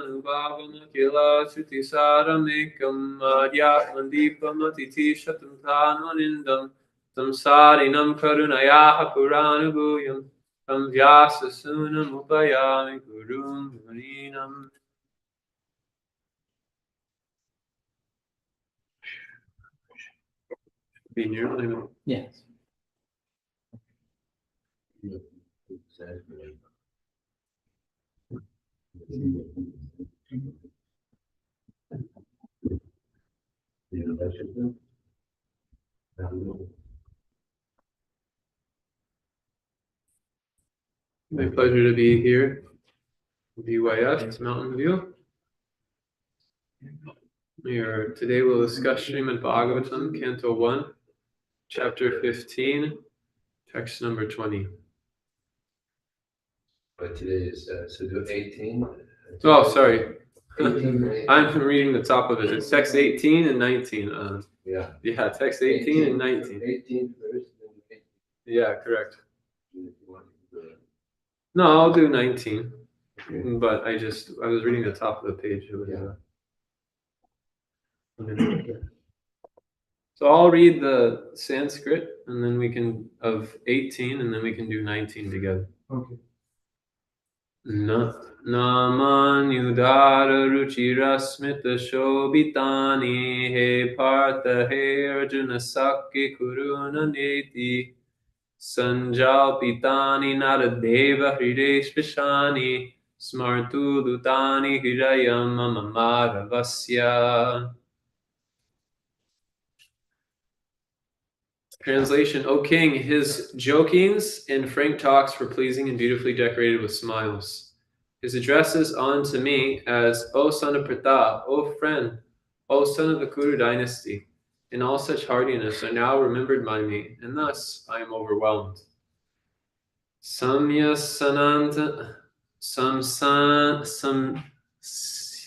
Anubhavana Kila Sutisaramekam Madhyatmandipamatithi Shatam Tanmanindam Samsarinam Karunayaha Puranubhuyam Tam Vyasasunam Upayami Gurum Muninam. Be near. Yes. My pleasure to be here. BYS, Mountain View. Today we'll discuss Srimad Bhagavatam, Canto 1, Chapter 15, Text number 20. But today is so 18. Oh, sorry. I'm reading the top of it. It's text 18 and 19. Yeah, text 18 and 19. 18 first, then 18. Yeah, correct. No, I'll do 19. Okay. But I was reading the top of the page. It was, So I'll read the Sanskrit and then we can, of 18, and then we can do 19 together. Okay. Namanyudara ruchirasmita shobitani he partha he arjuna sakki kuruna neti sanjalpitani naradeva hrideshvashani smartu dutani hirayam mamaravasya. Translation: O king, his jokings and frank talks were pleasing and beautifully decorated with smiles. His addresses unto me as, O son of Pratap, O friend, O son of the Kuru dynasty, and all such hardiness are now remembered by me, and thus I am overwhelmed. Samya sananta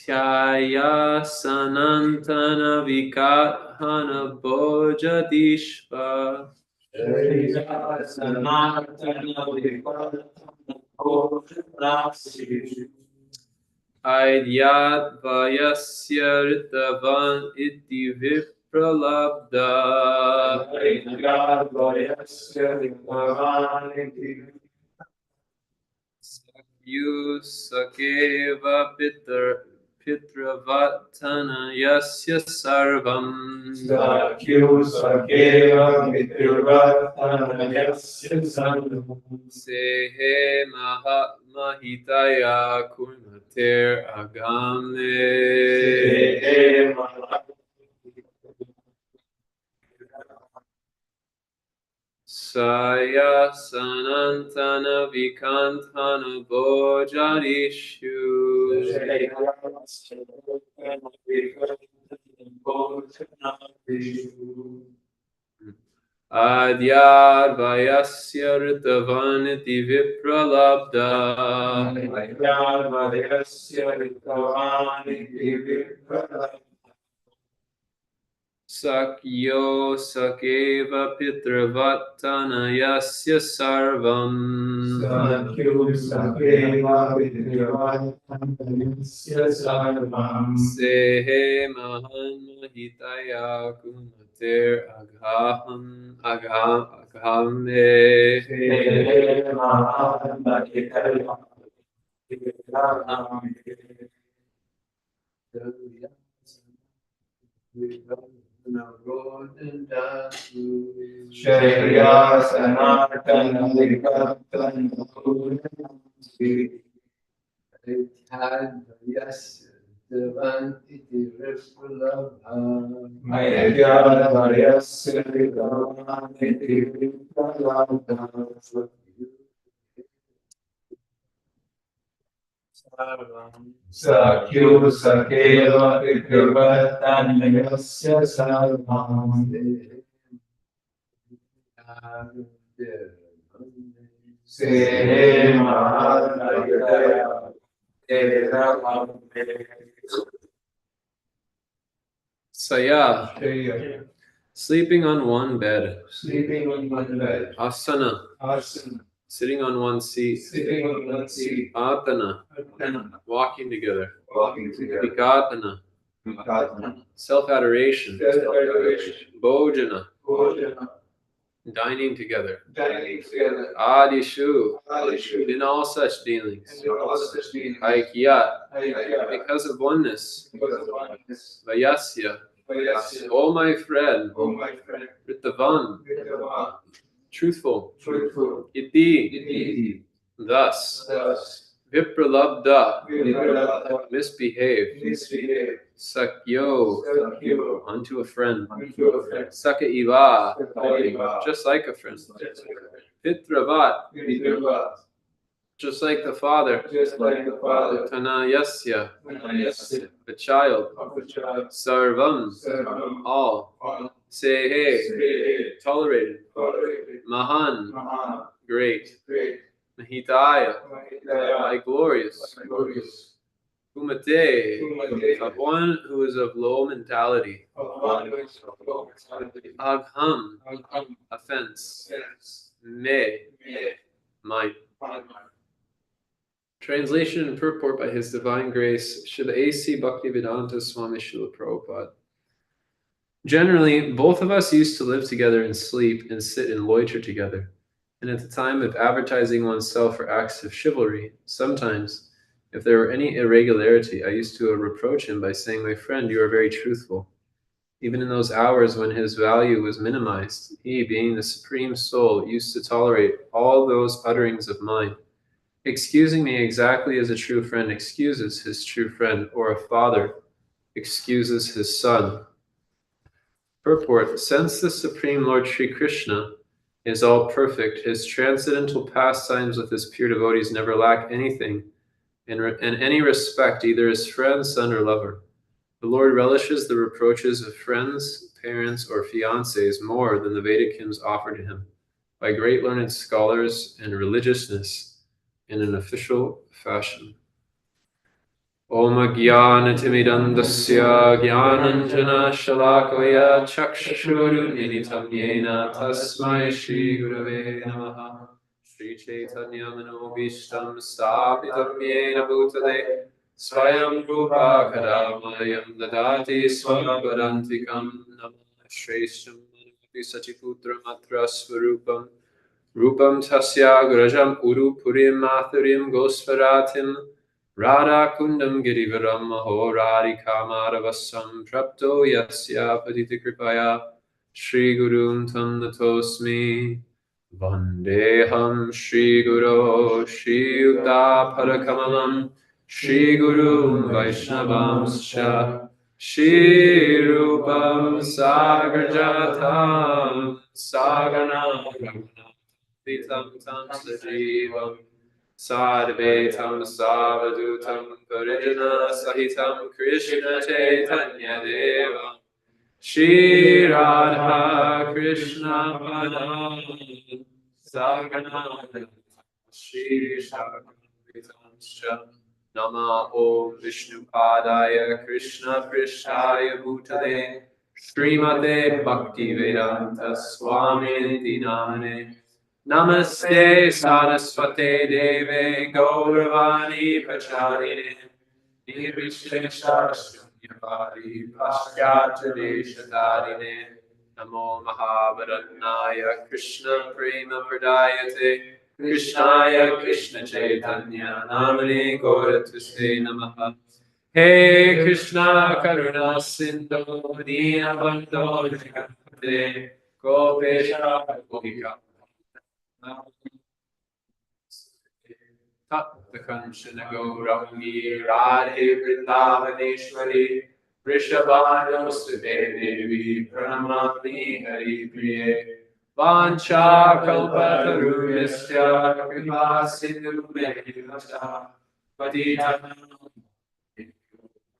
Syaya sanantana vikathana bojadishva Aidyat vayasya ritavan iti vipralabda Sakyu sakeva pitravatana yasya sarvam Sehe mahatma hitaya kurmater agame Saya sanantana vikantana bojarishu Adyad vayasya ritavaniti vipralabda Sakyo sakeva pitravatana yasya sarvam Sehe mahanma hitaya kumater aghame Sakyu sakeva vipravatanyasya sarvam Sehe mahatma Saya, sleeping on one bed. Asana, sitting on one seat. Atana, walking together. walking together, vikatana, vikatana, self-adoration, self-adoration, bhojana, bhojana, dining together, dining together, adishu, adishu, in all such dealings, and all such dealings, aikyat, aikyat, because of oneness, because of oneness, vayasya, vayasya, O my friend, O my friend, ritavan, Vidyavan, truthful, truthful, iti, iti, thus, thus, vipralabdha, Devavratha, misbehaved, misbehaved, sakyo, Sakyo, unto a friend, unto a friend, saka iva, Sakaiva, just like a friend, pitravat, Vidyavat, just like the father, just like the father, tanayasya, Anayasya, the child, of the child, sarvam, Sarvam, all, all, sehe, Sehe, tolerated, tolerated, mahan, Mahan, great, great, mahitaya, Mahitaya, like glorious, glorious, kumate, Kumate, of one who is of low mentality, of one who is of low mentality, agham, Agham, offense, sense, me, me, mine. man. Translation and purport by His Divine Grace, Srila A.C. Bhaktivedanta Swami Srila Prabhupada. Generally, both of us used to live together and sleep and sit and loiter together. And at the time of advertising oneself for acts of chivalry, sometimes, if there were any irregularity, I used to reproach him by saying, "My friend, you are very truthful." Even in those hours when his value was minimized, he, being the Supreme Soul, used to tolerate all those utterings of mine, excusing me exactly as a true friend excuses his true friend, or a father excuses his son. Purport: since the Supreme Lord Sri Krishna is all perfect, his transcendental pastimes with his pure devotees never lack anything in any respect, either as friend, son, or lover. The Lord relishes the reproaches of friends, parents, or fiancés more than the Vedic hymns offered to him by great learned scholars and religiousness in an official fashion. Om Jnanatimidandasya Jnananjana Shalakaya Chakshurunmilitam Yena Tasmai Shri Gurave Namaha Shri Chaitanya Manobishtam Sthapitam Yena Bhutale Swayam Rupa Kadamayam Dadati Swavadantikam Namah Shreshtam Manapi Satiputram Atra Swarupam Rupam Tasya Grajam Uru Purim Mathurim Gosvaratim Radha Kundam Girivaram Mahorari Kamaravasam Prapto Yasya Patita Kripaya Shri Gurum Tam Natosmi Vandeham Shri Guru Shri Yuta Parakamalam Shri Gurum Vaishnavamscha Shri Rupam Sagarjatam Sagana Vitam Tam Sajivam Sadvetam Savadutam Parijana Sahitam Krishna Chaitanya Deva Shri Radha Krishna Padam Sagana Shri Shakam Nama Om Vishnu Padaya Krishna Prishtaya Bhutale Srimate Bhakti Vedanta Swami Dinamane Namaste Saraswate Deve Gauravani Pacharine Nirvishesha Shunyavadi Paschata Deshatarine Namo Mahabharatnaya Krishna Prema Pradayate Krishnaya Krishna Chaitanya Namane Gauratuste Namaha He Krishna Karuna Sindhu Dinabandho Jagate Gopesha Gopika Tapta Kanchana Gaurangi Radhe Vrindavaneshwari Vrishabhanu Sute Devi Pranamami Hari Priye Vancha Kalpatarubhyasya Kripa Sindhu Mehivata Patitanam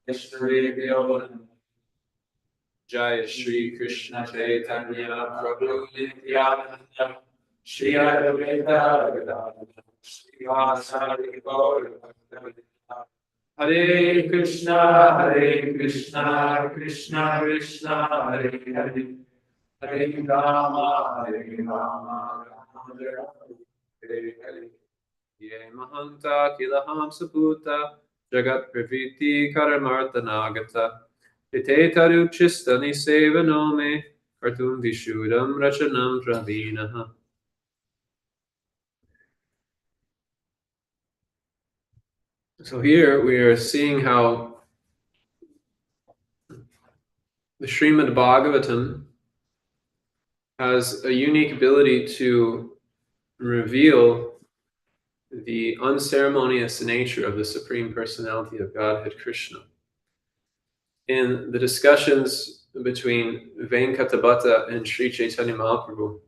Vishnu Jaya Shri Krishna Chaitanya Prabhu Nityananda Shri Advaita Gadadhara Shri Vasari Gaura Bhaktavedanta Hare Krishna Krishna Krishna Hare Hare Hare Rama Rama Hare Hare Ye Mahanta Kilaham Saputa jagat praviti karamartanagata ite taruchistani sevanome kartum vishudam rachanam pravinaha. So here we are seeing how the Srimad Bhagavatam has a unique ability to reveal the unceremonious nature of the Supreme Personality of Godhead Krishna. In the discussions between Venkatabhatta and Sri Chaitanya Mahaprabhu,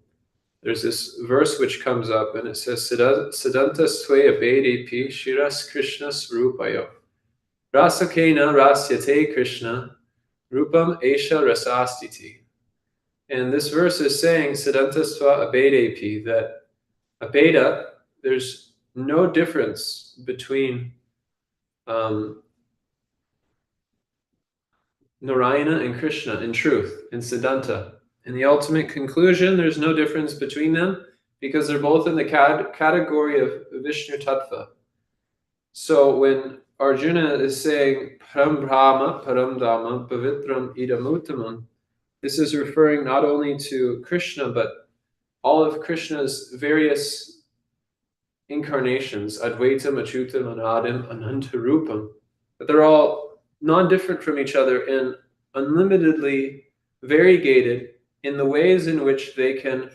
there's this verse which comes up and it says, Siddhanta Swaya Vedepi Shiras Krishna Srupayo Rasakena Rasyate Krishna Rupam Esha Rasastiti. And this verse is saying, Siddhanta Swa Abedepi, that Abeda, there's no difference between Narayana and Krishna in truth, in Siddhanta. In the ultimate conclusion, there's no difference between them because they're both in the category of Vishnu Tattva. So when Arjuna is saying Param Brahma, Param Dhamma, Pavitram Idamuttamam, this is referring not only to Krishna, but all of Krishna's various incarnations, Advaitam, Achyutam, Anadim, Anantarupam, but they're all non-different from each other and unlimitedly variegated in the ways in which they can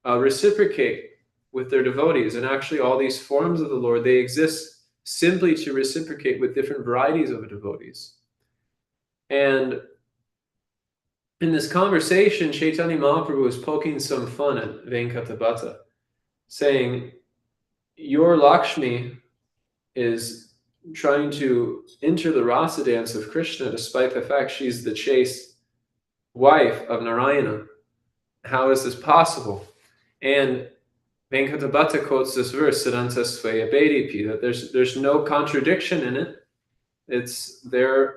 reciprocate with their devotees. And actually all these forms of the Lord, they exist simply to reciprocate with different varieties of devotees. And in this conversation, Chaitanya Mahaprabhu was poking some fun at Venkatabhatta, saying, your Lakshmi is trying to enter the rasa dance of Krishna despite the fact she's the chaste wife of Narayana. How is this possible? And Venkatabhatta quotes this verse, Siddhanta Svaya Bedipi, that there's no contradiction in it. They're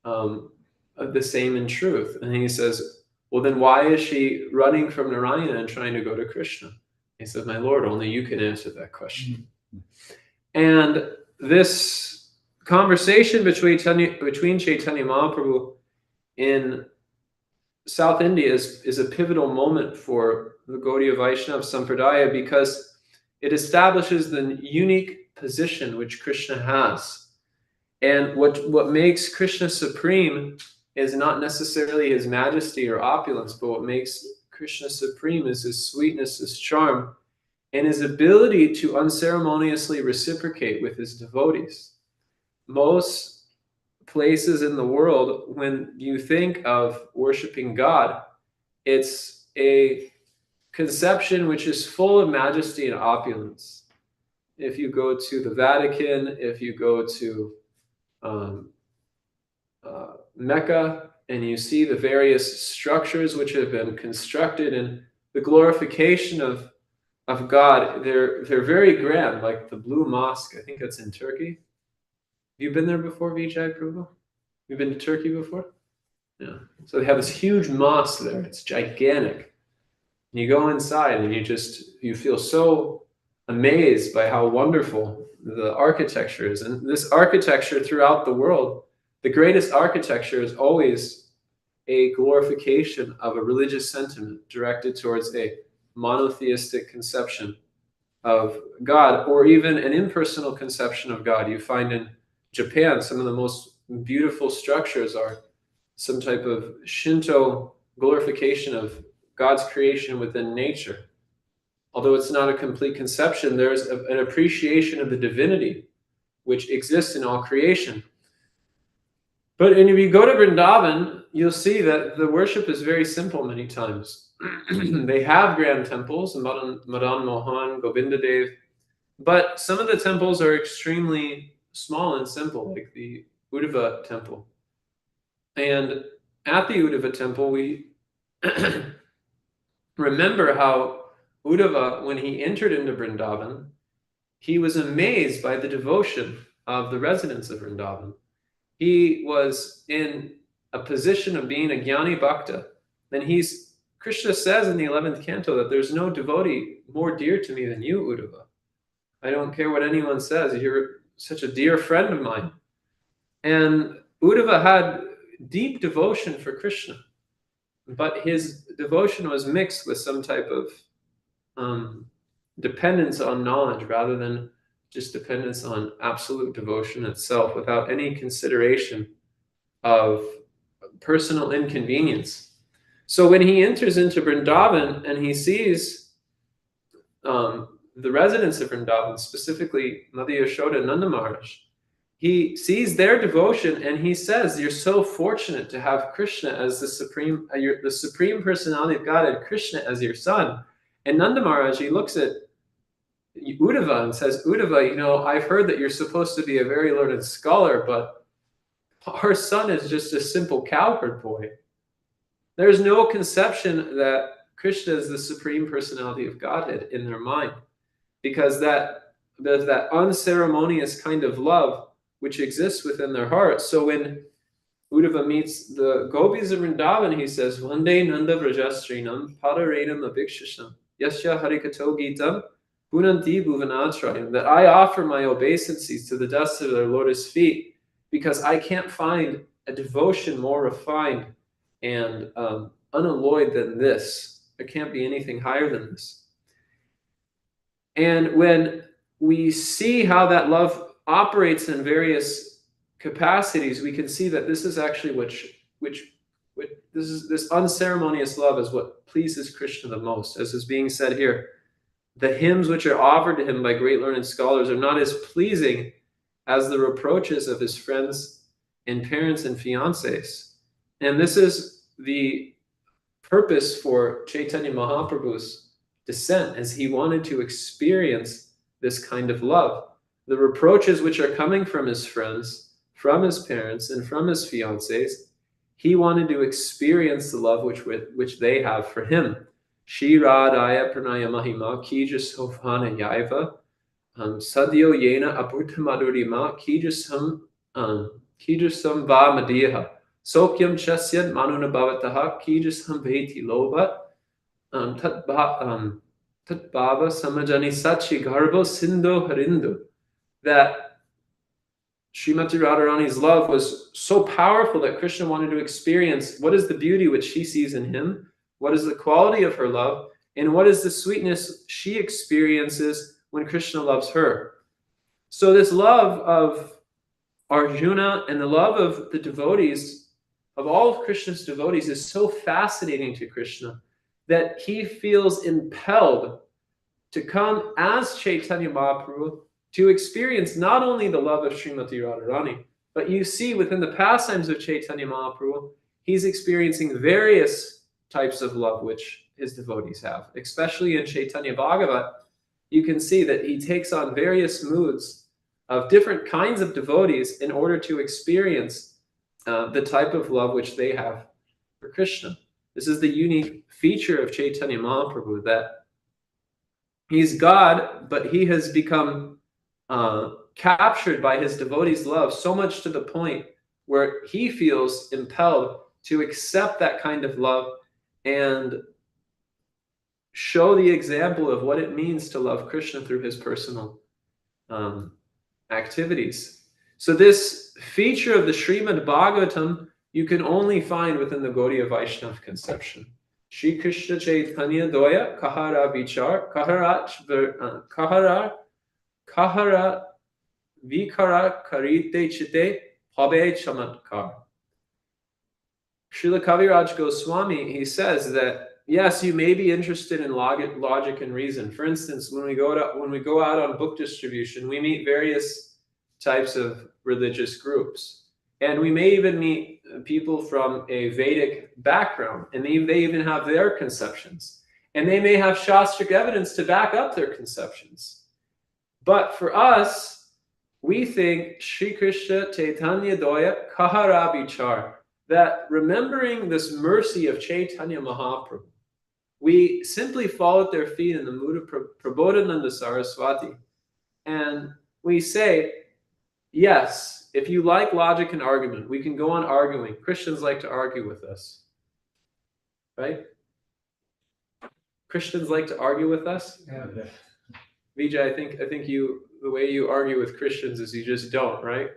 the same in truth. And he says, well, then why is she running from Narayana and trying to go to Krishna? He says, my Lord, only you can answer that question. And this conversation between Chaitanya Mahaprabhu in South India is a pivotal moment for the Gaudiya Vaishnava Sampradaya because it establishes the unique position which Krishna has. And what makes Krishna supreme is not necessarily his majesty or opulence, but what makes Krishna supreme is his sweetness, his charm, and his ability to unceremoniously reciprocate with his devotees. Most places in the world, when you think of worshiping God, it's a conception which is full of majesty and opulence. If you go to the Vatican, if you go to Mecca, and you see the various structures which have been constructed and the glorification of God, they're very grand, like the Blue Mosque. I think that's in Turkey. Have you been there before, Vijay Prabhu? You've been to Turkey before? Yeah. So they have this huge mosque there. It's gigantic. And you go inside and you feel so amazed by how wonderful the architecture is. And this architecture throughout the world, the greatest architecture is always a glorification of a religious sentiment directed towards a monotheistic conception of God, or even an impersonal conception of God. You find in Japan, some of the most beautiful structures are some type of Shinto glorification of God's creation within nature. Although it's not a complete conception, there's an appreciation of the divinity which exists in all creation. But if you go to Vrindavan, you'll see that the worship is very simple many times. They have grand temples, Madan Mohan, Govindadev, but some of the temples are extremely small and simple, like the Uddhava temple. And at the Uddhava temple, we remember how Uddhava, when he entered into Vrindavan, he was amazed by the devotion of the residents of Vrindavan. He was in a position of being a Jnani Bhakta. And Krishna says in the 11th canto that there's no devotee more dear to me than you, Uddhava. I don't care what anyone says. You're such a dear friend of mine. And Uddhava had deep devotion for Krishna, but his devotion was mixed with some type of dependence on knowledge rather than just dependence on absolute devotion itself, without any consideration of personal inconvenience. So when he enters into Vrindavan and he sees the residents of Vrindavan, specifically Mother Yashoda and Nanda Maharaj, he sees their devotion and he says, "You're so fortunate to have Krishna as the supreme personality of Godhead, Krishna as your son." And Nanda Maharaj, he looks at Uddhava and says, "Uddhava, I've heard that you're supposed to be a very learned scholar, but our son is just a simple cowherd boy." There's no conception that Krishna is the supreme personality of Godhead in their mind, because there's that unceremonious kind of love which exists within their hearts. So when Uddhava meets the gopis of Vrindavan, he says, "Vande Nanda Vrajastrinam Padarenam Abhikshasham Yasya Harikato Gitam Punanti Bhuvanachrayam," that I offer my obeisances to the dust of their lotus feet because I can't find a devotion more refined and unalloyed than this. There can't be anything higher than this. And when we see how that love operates in various capacities, we can see that this is actually this unceremonious love is what pleases Krishna the most, as is being said here. The hymns which are offered to him by great learned scholars are not as pleasing as the reproaches of his friends and parents and fiancés. And this is the purpose for Chaitanya Mahaprabhu's descent, as he wanted to experience this kind of love. The reproaches which are coming from his friends, from his parents, and from his fiancés, he wanted to experience the love which they have for him. Shiradaya Pranaya Mahima Kija Sofhana Yaiva Sadyo Yena Apurta Madurima Kijasam Va Madiha Sokyam Chasyad Manuna Bhavataha Kijasam Veti Lovat Tatbhava Samajani Sachi Garbo Sindhu Harindu. That Srimati Radharani's love was so powerful that Krishna wanted to experience what is the beauty which she sees in him, what is the quality of her love, and what is the sweetness she experiences when Krishna loves her. So this love of Arjuna and the love of the devotees, of all of Krishna's devotees, is so fascinating to Krishna that he feels impelled to come as Chaitanya Mahaprabhu to experience not only the love of Srimati Radharani, but you see within the pastimes of Chaitanya Mahaprabhu, he's experiencing various types of love which his devotees have. Especially in Chaitanya Bhagavat, you can see that he takes on various moods of different kinds of devotees in order to experience the type of love which they have for Krishna. This is the unique feature of Chaitanya Mahaprabhu, that he's God, but he has become captured by his devotees' love so much to the point where he feels impelled to accept that kind of love and show the example of what it means to love Krishna through his personal activities. So this feature of the Srimad Bhagavatam you can only find within the Gaudiya Vaishnava conception. Shri Krishna Chaitanya Doya Kahara Vichar Kahara Vikara Karite Chite Habe Chamatkar. Srila Kaviraj Goswami, he says that yes, you may be interested in logic and reason. For instance, when we go out on book distribution, we meet various types of religious groups, and we may even meet people from a Vedic background, and they even have their conceptions, and they may have Shastric evidence to back up their conceptions. But for us, we think Shri Krishna Chaitanya Doya Kahara Vichar, that remembering this mercy of Chaitanya Mahaprabhu, we simply fall at their feet in the mood of Prabodhananda Saraswati, and we say, yes, if you like logic and argument, we can go on arguing. Christians like to argue with us, right? Christians like to argue with us. Yeah. Vijay, I think you the way you argue with Christians is you just don't, right?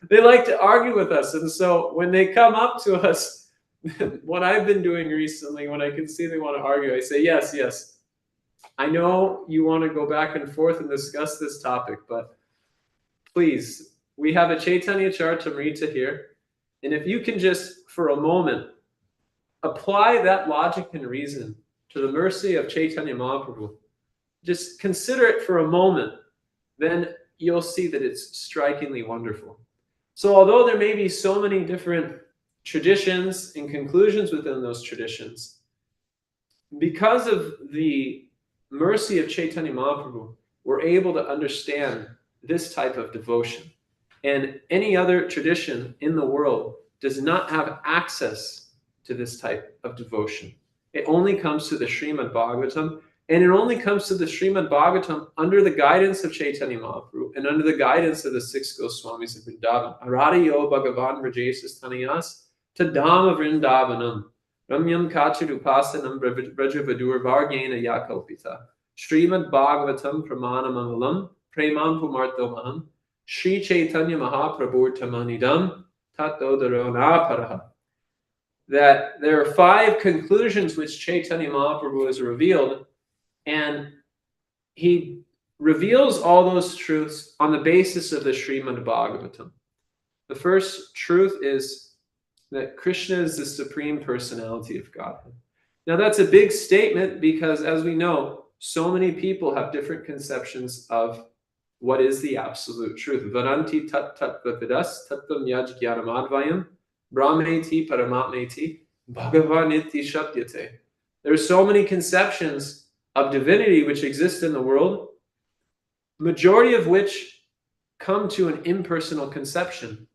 They like to argue with us. And so when they come up to us, what I've been doing recently, when I can see they want to argue, I say, yes, yes. I know you want to go back and forth and discuss this topic, but please, we have a Chaitanya Charitamrita here. And if you can just, for a moment, apply that logic and reason to the mercy of Chaitanya Mahaprabhu, just consider it for a moment, then you'll see that it's strikingly wonderful. So although there may be so many different traditions and conclusions within those traditions, because of the mercy of Chaitanya Mahaprabhu, we're able to understand this type of devotion. And any other tradition in the world does not have access to this type of devotion. It only comes to the Srimad Bhagavatam, and it only comes to the Srimad Bhagavatam under the guidance of Chaitanya Mahaprabhu and under the guidance of the 6 Goswamis of Vrindavan. Aradiyo Bhagavan Rajesis Taniyas Tadama Vrindavanam Ramyam Kachirupasanam Brajavadur Vargena Yakalpita Srimad Bhagavatam Pramanamangalam Premam Pumartomaham Sri Chaitanya Mahaprabhu Tamanidam Tatodharona. That there are 5 conclusions which Chaitanya Mahaprabhu has revealed, and he reveals all those truths on the basis of the Srimad Bhagavatam. The first truth is that Krishna is the Supreme Personality of Godhead. Now that's a big statement because, as we know, so many people have different conceptions of what is the absolute truth. Varanti tat tat vavidas tattvam yaj jnanamadvayam brahmeti paramatmeti bhagavaniti shabdyate. There are so many conceptions of divinity which exist in the world, majority of which come to an impersonal conception,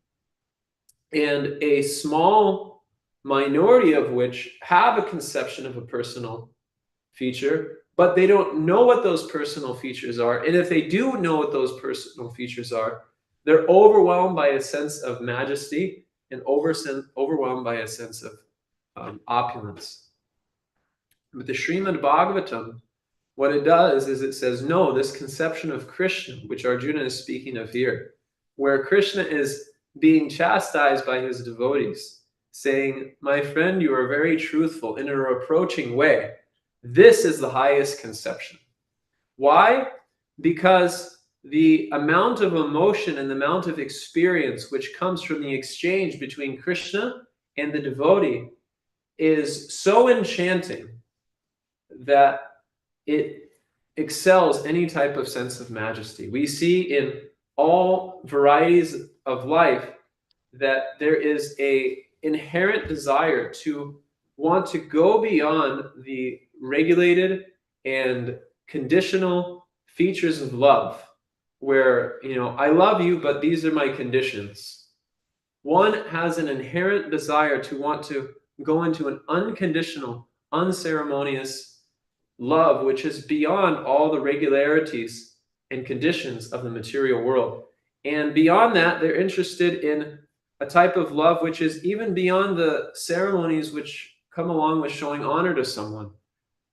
and a small minority of which have a conception of a personal feature, but they don't know what those personal features are. And if they do know what those personal features are, they're overwhelmed by a sense of majesty and overwhelmed by a sense of opulence. But the Srimad Bhagavatam, what it does is it says, no, this conception of Krishna, which Arjuna is speaking of here, where Krishna is being chastised by his devotees, saying, my friend, you are very truthful in a reproaching way. This is the highest conception. Why? Because the amount of emotion and the amount of experience which comes from the exchange between Krishna and the devotee is so enchanting that it excels any type of sense of majesty. We see in all varieties of life that there is an inherent desire to want to go beyond the regulated and conditional features of love, where, I love you, but these are my conditions. One has an inherent desire to want to go into an unconditional, unceremonious love, which is beyond all the regularities and conditions of the material world. And beyond that, they're interested in a type of love which is even beyond the ceremonies which come along with showing honor to someone.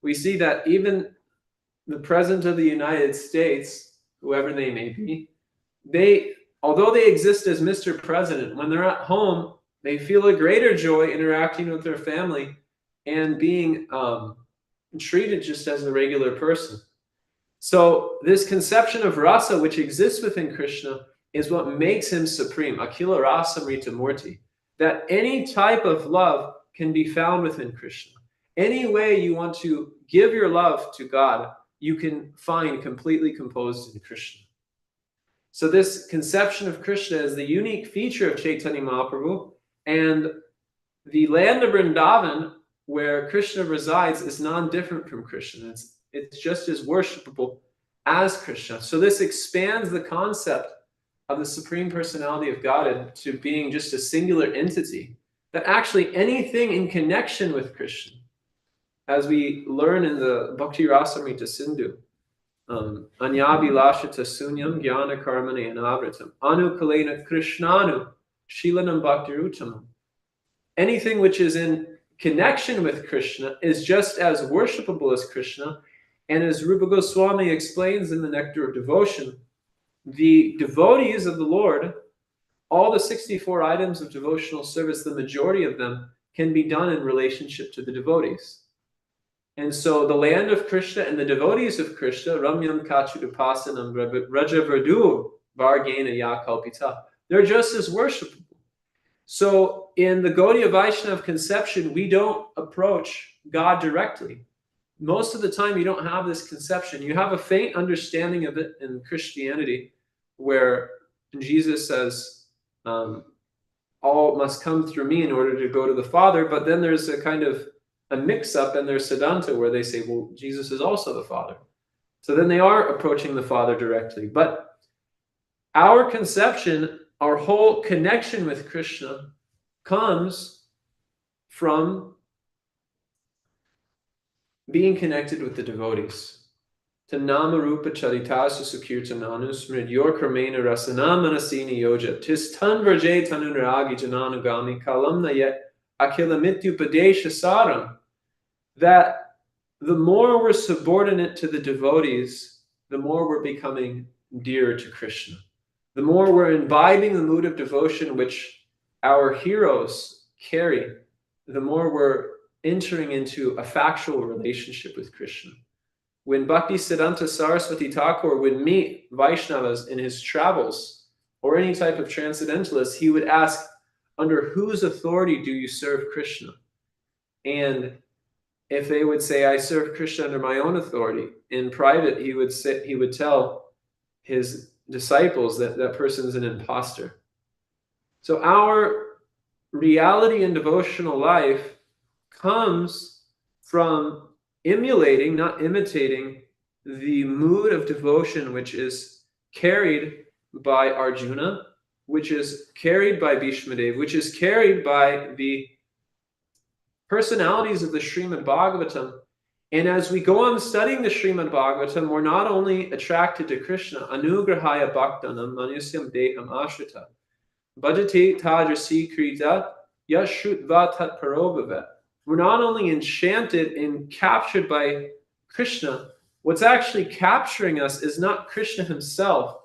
We see that even the President of the United States, whoever they may be, although they exist as Mr. President, when they're at home, they feel a greater joy interacting with their family and being treated just as a regular person. So this conception of rasa, which exists within Krishna, is what makes him supreme. Akila rasa mrita murti. That any type of love can be found within Krishna. Any way you want to give your love to God, you can find completely composed in Krishna. So this conception of Krishna is the unique feature of Chaitanya Mahaprabhu, and the land of Vrindavan, where Krishna resides, is non-different from Krishna. It's just as worshipable as Krishna. So this expands the concept of the Supreme Personality of Godhead to being just a singular entity, that actually anything in connection with Krishna, as we learn in the Bhakti Rasamrita Sindhu, Anyabhilashita sunyam jnana karmane anavritam anukalena krishnanu shilanam bhaktirutamam. Anything which is in connection with Krishna is just as worshipable as Krishna, And as Rupa Goswami explains in the Nectar of Devotion, the devotees of the Lord, all the 64 items of devotional service, the majority of them can be done in relationship to the devotees. And so the land of Krishna and the devotees of Krishna, Ramyam Kachudupasanam Rajavardu Vargena Yakalpita, they're just as worshipable. So in the Gaudiya Vaishnava conception, we don't approach God directly. Most of the time, you don't have this conception. You have a faint understanding of it in Christianity, where Jesus says, all must come through me in order to go to the Father. But then there's a kind of a mix-up in their Siddhanta where they say, well, Jesus is also the Father. So then they are approaching the Father directly. But our conception, our whole connection with Krishna comes from being connected with the devotees. To nama rupa charitasya sukirtananu smridyor karmena rasanam manasini yoja tis tan vrje tanunragi jananugami kalamna yet akilamityupadesha saram. That the more we're subordinate to the devotees, the more we're becoming dear to Krishna. The more we're imbibing the mood of devotion which our heroes carry, the more we're entering into a factual relationship with Krishna. When Bhakti Siddhanta Saraswati Thakur would meet Vaishnavas in his travels, or any type of transcendentalist, he would ask, under whose authority do you serve Krishna? And if they would say, I serve Krishna under my own authority, in private, he would tell his disciples that that person's an imposter. So our reality in devotional life comes from emulating, not imitating, the mood of devotion which is carried by Arjuna, which is carried by Bhishmadev, which is carried by the personalities of the Srimad Bhagavatam. And as we go on studying the Srimad Bhagavatam, we're not only attracted to Krishna, anugrahaya bhaktanam manusyam deham ashrita, bhajate tajasi krita yashrutva tat parobhavet. We're not only enchanted and captured by Krishna, what's actually capturing us is not Krishna himself,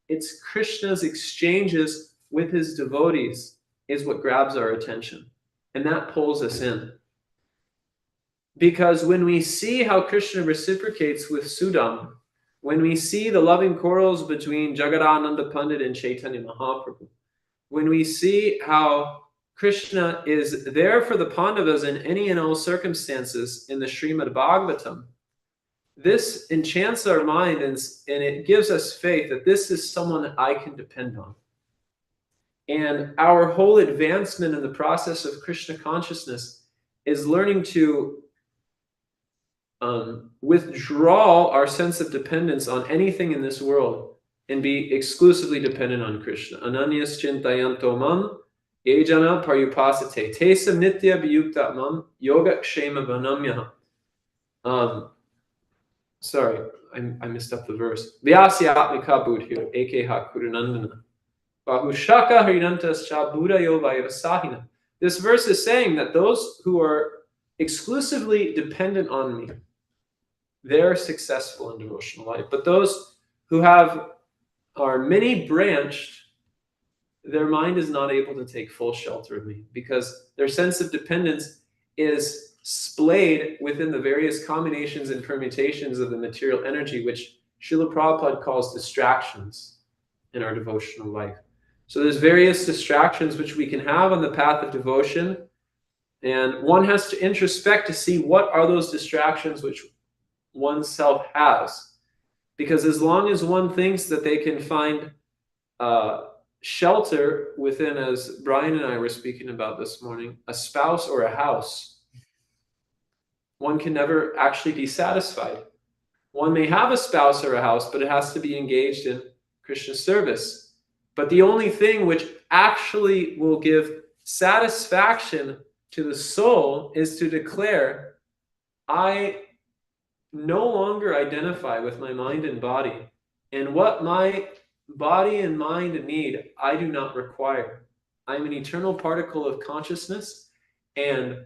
it's Krishna's exchanges with his devotees is what grabs our attention. And that pulls us in. Because when we see how Krishna reciprocates with Sudama, when we see the loving quarrels between Jagadananda Pandit and Chaitanya Mahaprabhu, when we see how Krishna is there for the Pandavas in any and all circumstances in the Srimad Bhagavatam, this enchants our mind and it gives us faith that this is someone that I can depend on. And our whole advancement in the process of Krishna consciousness is learning to withdraw our sense of dependence on anything in this world and be exclusively dependent on Krishna. Ananyas chintayanto mam yejana paryupasate tesam nitya viyukta mam yoga kshema vanamya. Sorry, I messed up the verse. Vyasya atmika buddhyo ekeha kurunandana bahushaka harinantas cha buddhayo vayavasahina. This verse is saying that those who are exclusively dependent on me, they're successful in devotional life. But those who are many branched, their mind is not able to take full shelter of me because their sense of dependence is splayed within the various combinations and permutations of the material energy, which Srila Prabhupada calls distractions in our devotional life. So there's various distractions which we can have on the path of devotion, and one has to introspect to see what are those distractions which oneself has. Because as long as one thinks that they can find shelter within, as Brian and I were speaking about this morning, a spouse or a house, one can never actually be satisfied. One may have a spouse or a house, but it has to be engaged in Krishna service. But the only thing which actually will give satisfaction to the soul is to declare, I no longer identify with my mind and body, and what my body and mind need, I do not require. I'm an eternal particle of consciousness, and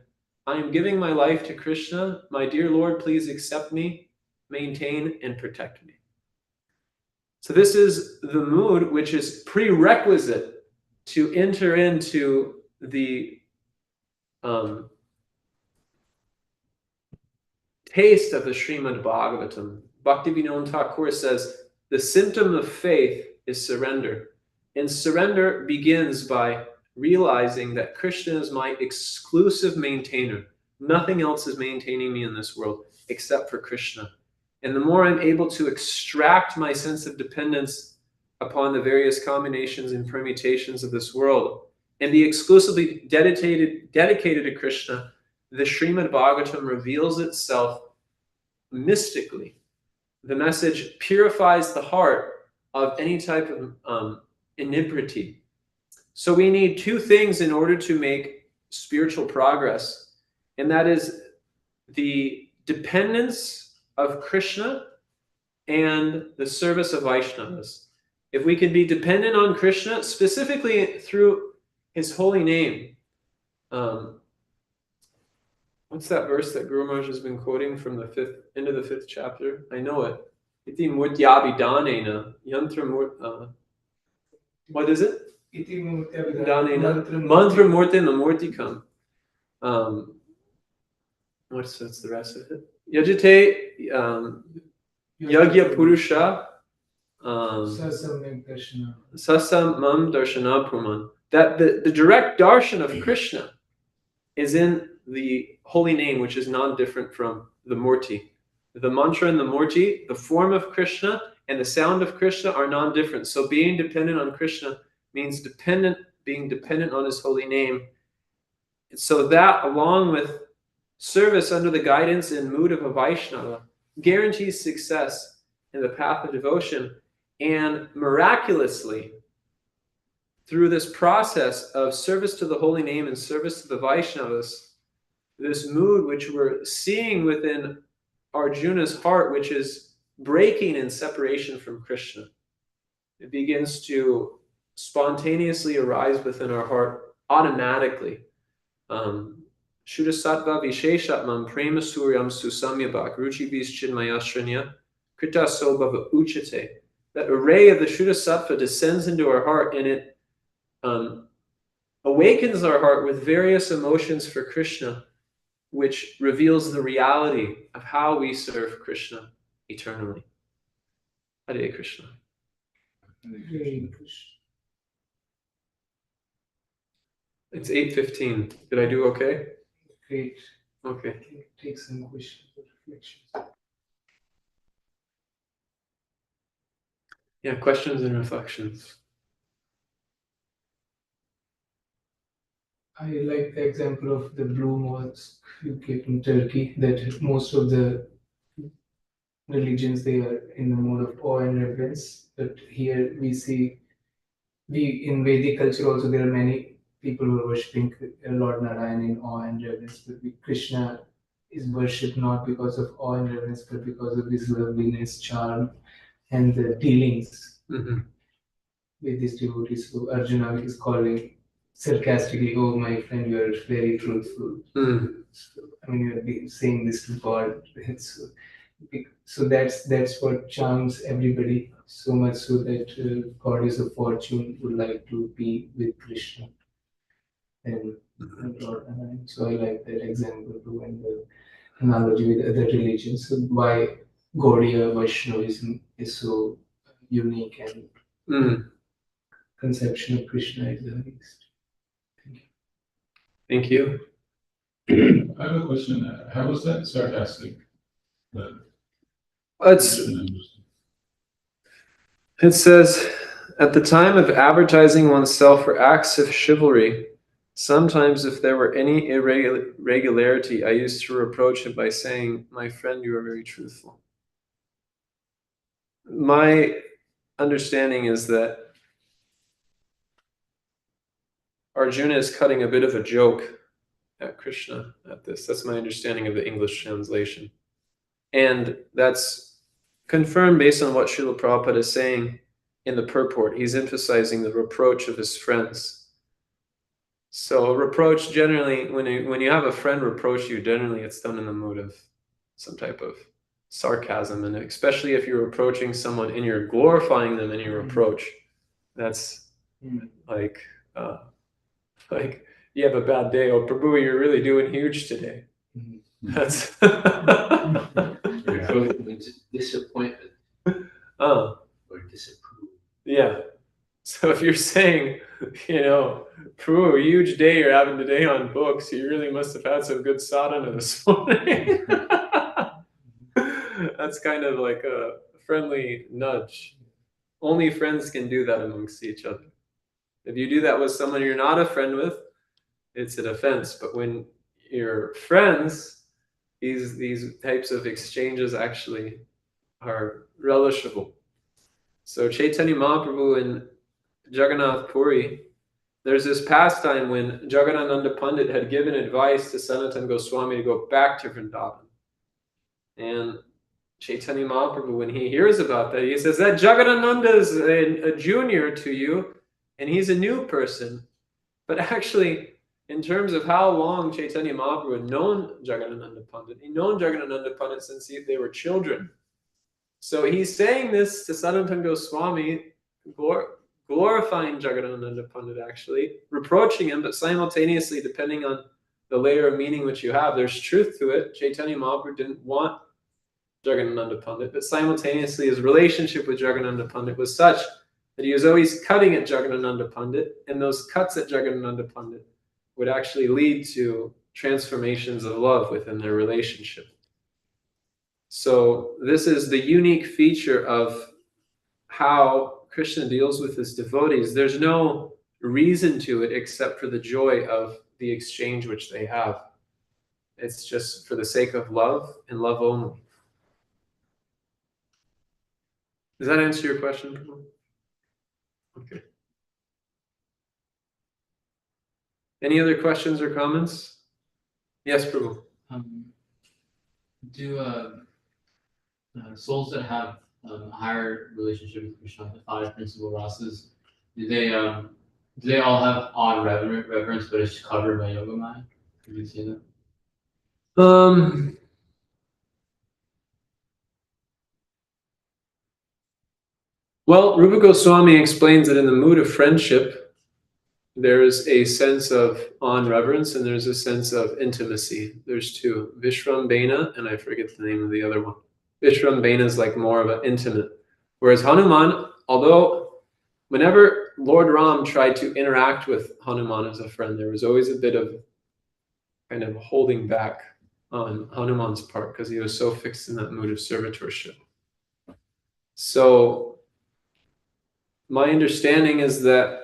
I am giving my life to Krishna. My dear Lord, please accept me. maintain, and protect me. So this is the mood which is prerequisite to enter into the taste of the Srimad Bhagavatam. Bhaktivinoda Thakur says, the symptom of faith is surrender. And surrender begins by realizing that Krishna is my exclusive maintainer. Nothing else is maintaining me in this world except for Krishna. And the more I'm able to extract my sense of dependence upon the various combinations and permutations of this world and be exclusively dedicated to Krishna, the Srimad Bhagavatam reveals itself mystically. The message purifies the heart of any type of inebriety. So we need two things in order to make spiritual progress, and that is the dependence of Krishna and the service of Vaishnavas. If we can be dependent on Krishna, specifically through his holy name, what's that verse that Guru Maharaj has been quoting from the end of the 5th chapter? I know it. Iti murtyabhidanena yantra what is it? Iti murtyabhidanena Mantra murtena murtikam. What's the rest of it? Yajate yagya purusha sasam mam darshana puman. That the direct darshan of Krishna is in the holy name, which is non-different from the murti. The mantra and the murti, the form of Krishna and the sound of Krishna are non-different. So being dependent on Krishna means being dependent on his holy name. And so that, along with service under the guidance and mood of a Vaishnava, guarantees success in the path of devotion. And miraculously, through this process of service to the holy name and service to the Vaishnavas, this mood which we're seeing within Arjuna's heart, which is breaking in separation from Krishna, it begins to spontaneously arise within our heart automatically. Shuddha sattva visheshatmam prema suryam susamyabhak ruchibhis chinmayashranya krita sobhava uchate. That array of the Shuddha sattva descends into our heart, and it awakens our heart with various emotions for Krishna, which reveals the reality of how we serve Krishna eternally. Hare Krishna. Hare Krishna. It's 8:15. Did I do okay? Great. Okay. Take some questions or reflections. Yeah, questions and reflections. I like the example of the blue mosque you gave in Turkey, that most of the religions, they are in the mode of awe and reverence. But here we see, in Vedic culture also, there are many people who are worshipping Lord Narayan in awe and reverence. But Krishna is worshipped not because of awe and reverence, but because of his loveliness, charm, and the dealings with his devotees. So Arjuna is calling sarcastically, "Oh, my friend, you are very truthful." So, I mean, you are saying this to God. So that's what charms everybody so much, so that goddess of fortune would like to be with Krishna and Lord Narayan. So I like that example too, and the analogy with other religions. So why Gaudiya Vaishnavism is so unique, and conception of Krishna is the highest. Thank you. I have a question. How was that sarcastic? It says, at the time of advertising oneself for acts of chivalry, sometimes if there were any irregularity, I used to reproach him by saying, "My friend, you are very truthful." My understanding is that Arjuna is cutting a bit of a joke at Krishna at this. That's my understanding of the English translation. And that's confirmed based on what Srila Prabhupada is saying in the purport. He's emphasizing the reproach of his friends. So reproach, generally, when you have a friend reproach you, generally it's done in the mood of some type of sarcasm, and especially if you're approaching someone and you're glorifying them in your approach, that's like you have a bad day. Oh, Prabhu, you're really doing huge today. That's So it's disappointment or disapproval. yeah. So if you're saying, Prabhu, a huge day you're having today on books, you really must have had some good sadhana this morning. That's kind of like a friendly nudge. Only friends can do that amongst each other. If you do that with someone you're not a friend with, it's an offense. But when you're friends, these types of exchanges actually are relishable. So Chaitanya Mahaprabhu in Jagannath Puri, there's this pastime when Jagannananda Pandit had given advice to Sanatana Goswami to go back to Vrindavan. And Chaitanya Mahaprabhu, when he hears about that, he says that Jagannananda is a junior to you, and he's a new person. But actually, in terms of how long Chaitanya Mahaprabhu had known Jagannananda Pandit, he'd known Jagannananda Pandit since they were children. So he's saying this to Sanatana Goswami, glorifying Jagannananda Pandit, actually, reproaching him, but simultaneously, depending on the layer of meaning which you have, there's truth to it. Chaitanya Mahaprabhu didn't want Jagannananda Pandit, but simultaneously his relationship with Jagannananda Pandit was such that he was always cutting at Jagannananda Pandit, and those cuts at Jagannananda Pandit would actually lead to transformations of love within their relationship. So this is the unique feature of how Krishna deals with his devotees. There's no reason to it except for the joy of the exchange which they have. It's just for the sake of love and love only. Does that answer your question, Prabhu? Okay. Any other questions or comments? Yes, Prabhu. Do souls that have a higher relationship with Krishna, the five principal rasas, do they all have odd reverence, but it's covered by yoga maya? Could you see that? Well, Rupa Goswami explains that in the mood of friendship, there is a sense of awe and reverence, and there's a sense of intimacy. There's two, Vishrambena, and I forget the name of the other one. Vishrambena is like more of an intimate. Whereas Hanuman, although whenever Lord Ram tried to interact with Hanuman as a friend, there was always a bit of kind of holding back on Hanuman's part because he was so fixed in that mood of servitorship. So my understanding is that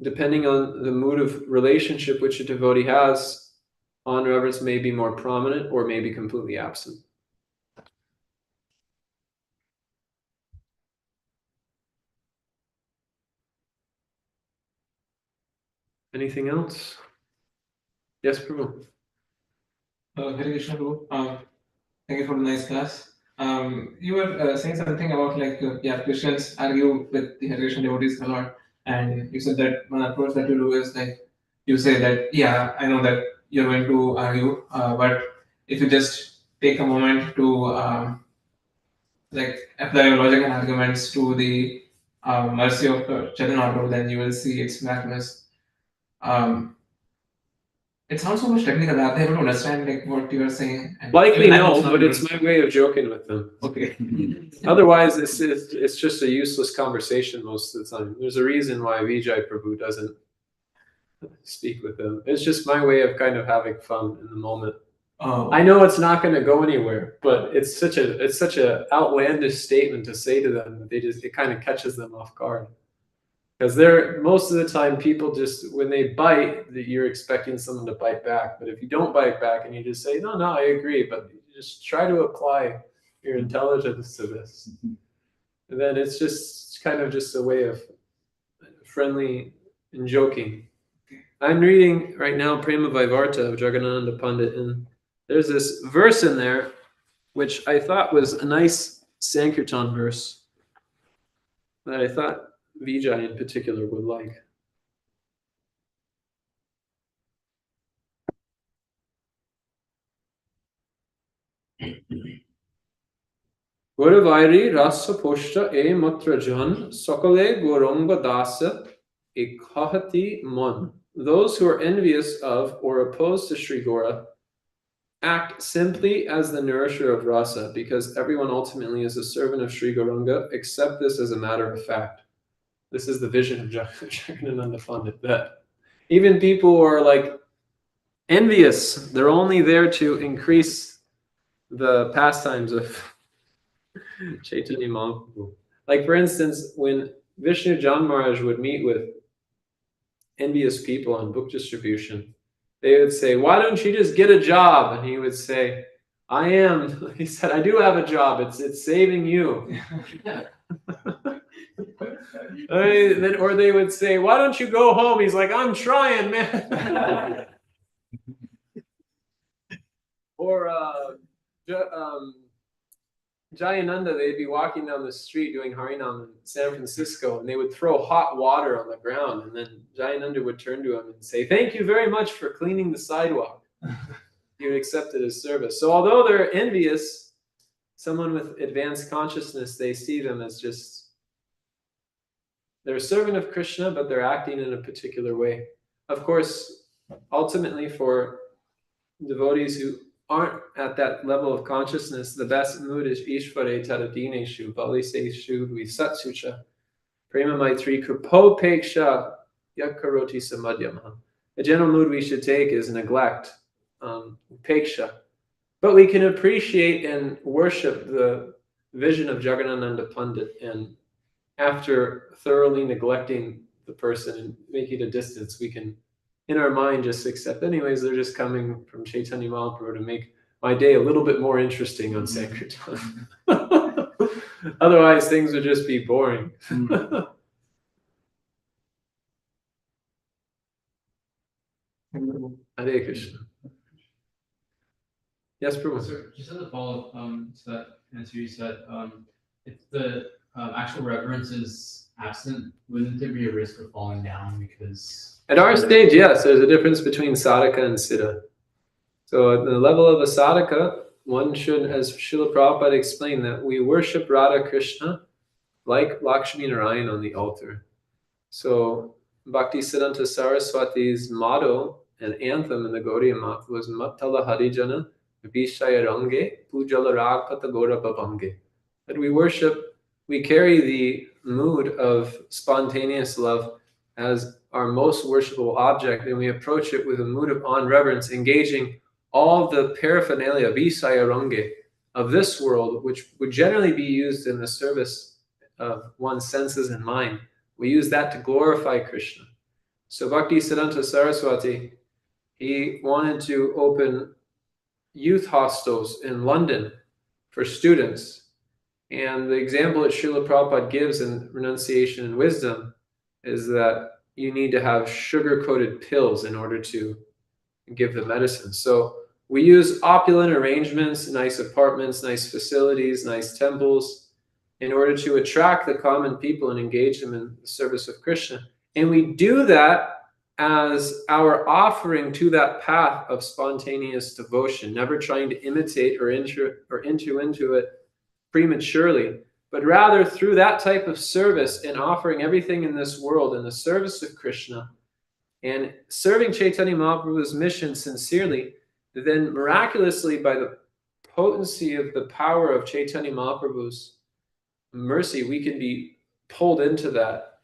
depending on the mood of relationship which a devotee has, awe and reverence may be more prominent or may be completely absent. Anything else? Yes, Prabhu. Hare Krishna, Prabhu. Thank you for the nice class. You were saying something about Christians argue with the Hare Krishna devotees a lot, and you said that one approach that you do is like you say that I know that you're going to argue, but if you just take a moment to apply your logic and arguments to the mercy of Chaitanya Mahaprabhu, then you will see it's miraculous. It sounds so much technical. Are they able to understand what you are saying? Likely no, but it's my way of joking with them. Okay. Otherwise, it's just a useless conversation most of the time. There's a reason why Vijay Prabhu doesn't speak with them. It's just my way of kind of having fun in the moment. Oh. I know it's not going to go anywhere, but it's such a outlandish statement to say to them that it kind of catches them off guard. Because most of the time people just, when they bite, that you're expecting someone to bite back. But if you don't bite back and you just say, no, I agree, but you just try to apply your intelligence to this. And then it's just kind of just a way of friendly and joking. I'm reading right now Prema Vaivarta of Jagannananda Pandit, and there's this verse in there which I thought was a nice Sankirtan verse that I thought Vijay in particular would like. Goravairi rasa poshta e matrajan sakale goranga dasa e kahati mon. Those who are envious of or opposed to Sri Gora act simply as the nourisher of rasa, because everyone ultimately is a servant of Sri Gauranga. Accept this as a matter of fact. This is the vision of Jagadananda Pandit, that even people who are like envious, they're only there to increase the pastimes of Chaitanya Mahaprabhu. Like, for instance, when Vishnu Jan Maharaj would meet with envious people on book distribution, they would say, "Why don't you just get a job?" And he would say, he said, "I do have a job. It's saving you." Or they would say, "Why don't you go home?" He's like, "I'm trying, man." Or Jayananda, they'd be walking down the street doing Harinam in San Francisco, and they would throw hot water on the ground, and then Jayananda would turn to him and say, "Thank you very much for cleaning the sidewalk." He would accept it as service. So although they're envious, someone with advanced consciousness, they see them as just, they're a servant of Krishna, but they're acting in a particular way. Of course, ultimately for devotees who aren't at that level of consciousness, the best mood is Ishvare Tadadineshu, Baliseshu Visatsucha, Prema Maitri Kupopeksha Yakaroti Samadhyamaha. The general mood we should take is neglect, Peksha. But we can appreciate and worship the vision of Jagadananda Pandit, and after thoroughly neglecting the person and making a distance, we can in our mind just accept, anyways, they're just coming from Chaitanya Mahaprabhu to make my day a little bit more interesting on Sankirtan. Otherwise, things would just be boring. Hare Krishna. Yes, Prabhu. So just as a follow-up to that answer, you said if the actual reverence is absent, wouldn't there be a risk of falling down? Because at our stage, yes, there's a difference between sadhaka and siddha. So at the level of a sadhaka, one should, as Srila Prabhupada explained, that we worship Radha Krishna like Lakshmi Narayan on the altar. So Bhakti Siddhanta Saraswati's motto and anthem in the Gaudiya Math was Mattala Harijana Vishaya Range Pujala Ragpata Gora Babange. That we worship, we carry the mood of spontaneous love as our most worshipful object, and we approach it with a mood of awe and reverence, engaging all the paraphernalia, Visaya Range, of this world, which would generally be used in the service of one's senses and mind. We use that to glorify Krishna. So Bhakti Siddhanta Saraswati, he wanted to open youth hostels in London for students. And the example that Srila Prabhupada gives in Renunciation and Wisdom is that you need to have sugar-coated pills in order to give the medicine. So we use opulent arrangements, nice apartments, nice facilities, nice temples, in order to attract the common people and engage them in the service of Krishna. And we do that as our offering to that path of spontaneous devotion, never trying to imitate or enter into it prematurely, but rather through that type of service and offering everything in this world in the service of Krishna and serving Chaitanya Mahaprabhu's mission sincerely, then miraculously, by the potency of the power of Chaitanya Mahaprabhu's mercy, we can be pulled into that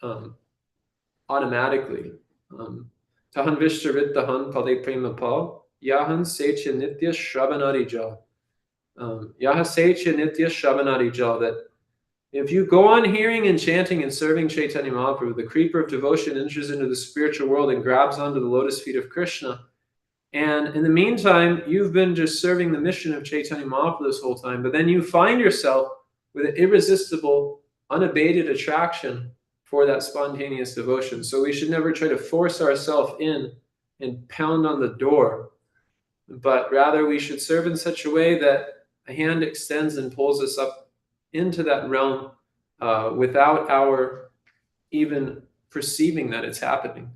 automatically. Tahan Vishtarit Tahan Pade Prema Pal Yahan Secha Nitya Shravanari Jal. Yaha Secha Nitya Shravanari Jal. That if you go on hearing and chanting and serving Chaitanya Mahaprabhu, the creeper of devotion enters into the spiritual world and grabs onto the lotus feet of Krishna. And in the meantime, you've been just serving the mission of Chaitanya Mahaprabhu this whole time, but then you find yourself with an irresistible, unabated attraction for that spontaneous devotion. So we should never try to force ourselves in and pound on the door, but rather we should serve in such a way that a hand extends and pulls us up into that realm without our even perceiving that it's happening.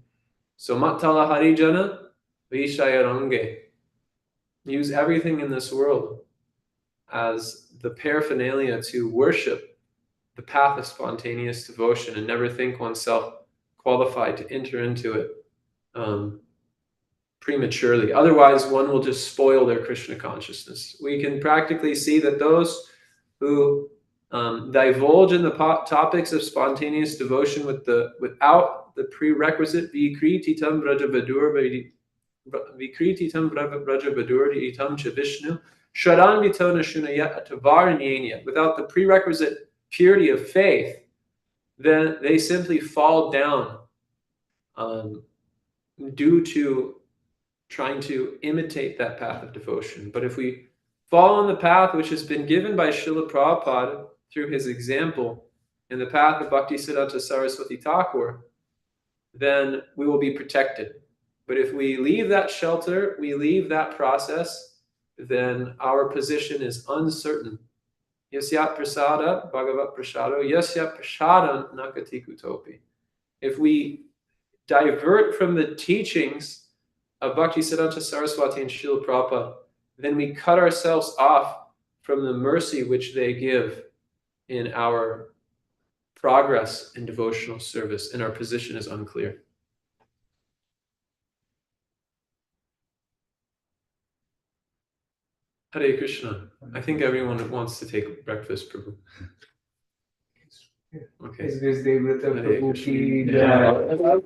So Mattala Harijana Vishaya Range. Use everything in this world as the paraphernalia to worship the path of spontaneous devotion and never think oneself qualified to enter into it prematurely. Otherwise, one will just spoil their Krishna consciousness. We can practically see that those who divulge in the topics of spontaneous devotion without the prerequisite vikrititam vrajavadur itam cha Vishnu sharanvito nashunaya atavaranyanya, without the prerequisite purity of faith, then they simply fall down due to trying to imitate that path of devotion. But if we fall on the path which has been given by Srila Prabhupada through his example, in the path of Bhaktisiddhanta Saraswati Thakur, then we will be protected. But if we leave that shelter, we leave that process, then our position is uncertain. Yasyat prasada bhagavat prasado, yasyat prasadam nakati kutopi. If we divert from the teachings of Bhaktisiddhanta Saraswati and Srila Prabhupada, then we cut ourselves off from the mercy which they give in our progress in devotional service, and our position is unclear. Hare Krishna. I think everyone wants to take breakfast, Prabhu. Okay. Is this Devavratha Hare Prabhu Krishna. ki Yeah. jai.